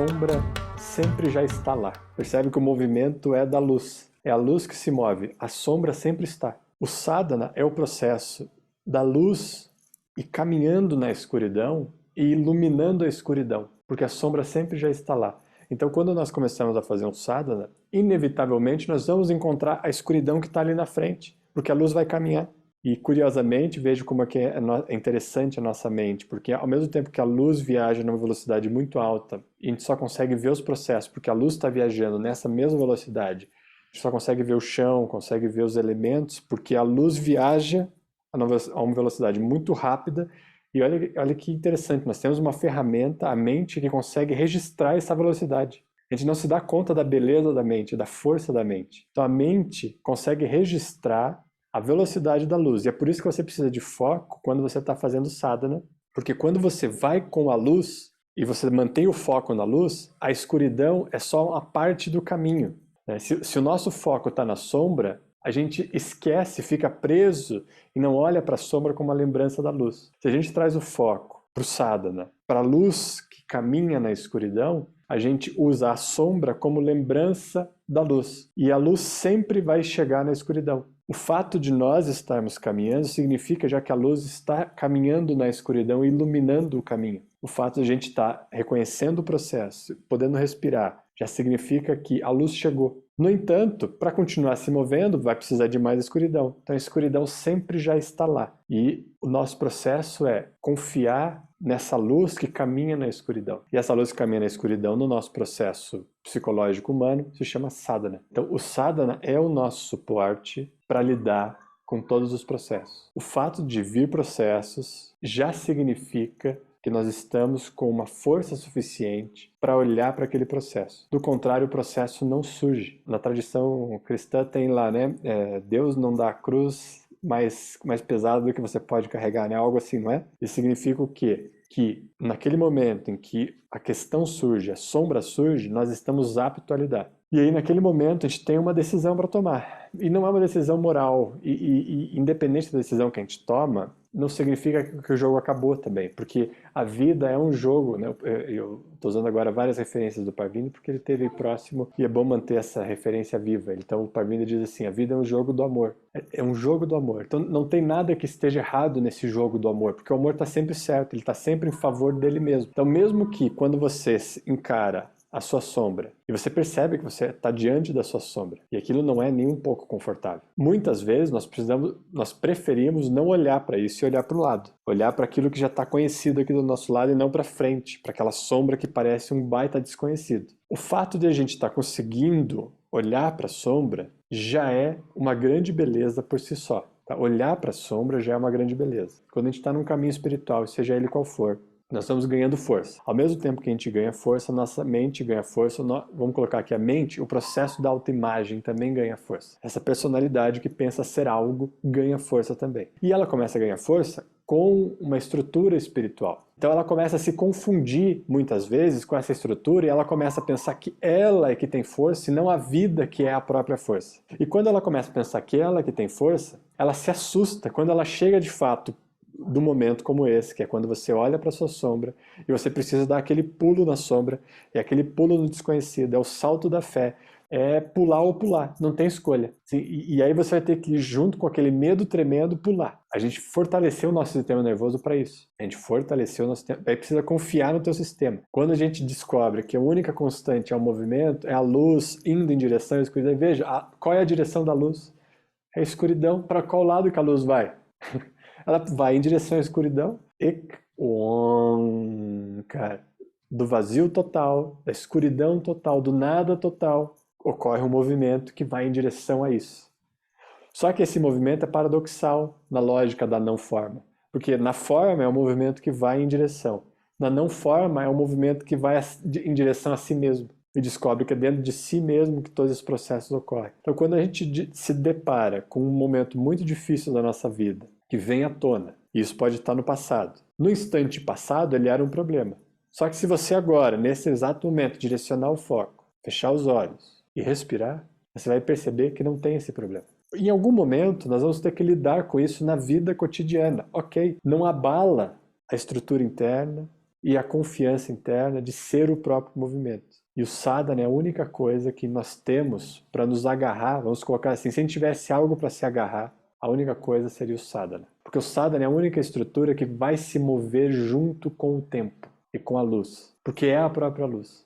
sombra sempre já está lá. Percebe que o movimento é da luz. É a luz que se move, a sombra sempre está. O sadhana é o processo da luz e caminhando na escuridão e iluminando a escuridão, porque a sombra sempre já está lá. Então, quando nós começamos a fazer um sadhana, inevitavelmente nós vamos encontrar a escuridão que está ali na frente, porque a luz vai caminhar. E, curiosamente, vejo como é que é interessante a nossa mente, porque ao mesmo tempo que a luz viaja numa velocidade muito alta, e a gente só consegue ver os processos, porque a luz está viajando nessa mesma velocidade, a gente só consegue ver o chão, consegue ver os elementos, porque a luz viaja a uma velocidade muito rápida. E olha que interessante, nós temos uma ferramenta, a mente, que consegue registrar essa velocidade. A gente não se dá conta da beleza da mente, da força da mente. Então a mente consegue registrar a velocidade da luz. E é por isso que você precisa de foco quando você está fazendo sadhana, porque quando você vai com a luz e você mantém o foco na luz, a escuridão é só uma parte do caminho. Se o nosso foco está na sombra, a gente esquece, fica preso e não olha para a sombra como uma lembrança da luz. Se a gente traz o foco para o sadhana, para a luz que caminha na escuridão, a gente usa a sombra como lembrança da luz. E a luz sempre vai chegar na escuridão. O fato de nós estarmos caminhando significa já que a luz está caminhando na escuridão e iluminando o caminho. O fato de a gente estar reconhecendo o processo, podendo respirar, já significa que a luz chegou. No entanto, para continuar se movendo, vai precisar de mais escuridão. Então a escuridão sempre já está lá. E o nosso processo é confiar nessa luz que caminha na escuridão. E essa luz que caminha na escuridão, no nosso processo psicológico humano, se chama sadhana. Então o sadhana é o nosso suporte para lidar com todos os processos. O fato de vir processos já significa que nós estamos com uma força suficiente para olhar para aquele processo. Do contrário, o processo não surge. Na tradição cristã tem lá, né? Deus não dá a cruz mais pesada do que você pode carregar, né? Algo assim, não é? Isso significa o quê? Que naquele momento em que a questão surge, a sombra surge, nós estamos aptos a lidar. E aí, naquele momento, a gente tem uma decisão para tomar. E não é uma decisão moral. E independente da decisão que a gente toma, não significa que o jogo acabou também. Porque a vida é um jogo, né? Eu estou usando agora várias referências do Parvini, porque ele esteve próximo e é bom manter essa referência viva. Então, o Parvini diz assim, a vida é um jogo do amor. É um jogo do amor. Então, não tem nada que esteja errado nesse jogo do amor, porque o amor está sempre certo, ele está sempre em favor dele mesmo. Então, mesmo que quando você encara a sua sombra, e você percebe que você está diante da sua sombra, e aquilo não é nem um pouco confortável. Muitas vezes nós preferimos não olhar para isso e olhar para o lado, olhar para aquilo que já está conhecido aqui do nosso lado e não para frente, para aquela sombra que parece um baita desconhecido. O fato de a gente estar conseguindo olhar para a sombra já é uma grande beleza por si só. Tá? Olhar para a sombra já é uma grande beleza. Quando a gente está num caminho espiritual, seja ele qual for, nós estamos ganhando força. Ao mesmo tempo que a gente ganha força, nossa mente ganha força. Vamos colocar aqui a mente, o processo da autoimagem também ganha força. Essa personalidade que pensa ser algo ganha força também. E ela começa a ganhar força com uma estrutura espiritual. Então ela começa a se confundir muitas vezes com essa estrutura e ela começa a pensar que ela é que tem força e não a vida que é a própria força. E quando ela começa a pensar que ela é que tem força, ela se assusta quando ela chega de fato do momento como esse, que é quando você olha para sua sombra e você precisa dar aquele pulo na sombra, e aquele pulo no desconhecido, é o salto da fé, é pular ou pular, não tem escolha. E aí você vai ter que, junto com aquele medo tremendo, pular. A gente fortaleceu o nosso sistema nervoso para isso. A gente fortaleceu o nosso sistema. Aí precisa confiar no teu sistema. Quando a gente descobre que a única constante é o movimento, é a luz indo em direção à escuridão, veja, qual é a direção da luz? É a escuridão. Para qual lado que a luz vai? Ela vai em direção à escuridão e cara, do vazio total, da escuridão total, do nada total, ocorre um movimento que vai em direção a isso. Só que esse movimento é paradoxal na lógica da não forma, porque na forma é um movimento que vai em direção, na não forma é um movimento que vai em direção a si mesmo e descobre que é dentro de si mesmo que todos esses processos ocorrem. Então quando a gente se depara com um momento muito difícil da nossa vida, que vem à tona, e isso pode estar no passado. No instante passado, ele era um problema. Só que se você agora, nesse exato momento, direcionar o foco, fechar os olhos e respirar, você vai perceber que não tem esse problema. Em algum momento, nós vamos ter que lidar com isso na vida cotidiana. Ok, não abala a estrutura interna, e a confiança interna de ser o próprio movimento. E o sadhana é a única coisa que nós temos para nos agarrar, vamos colocar assim, se a gente tivesse algo para se agarrar, a única coisa seria o sadhana. Porque o sadhana é a única estrutura que vai se mover junto com o tempo e com a luz. Porque é a própria luz.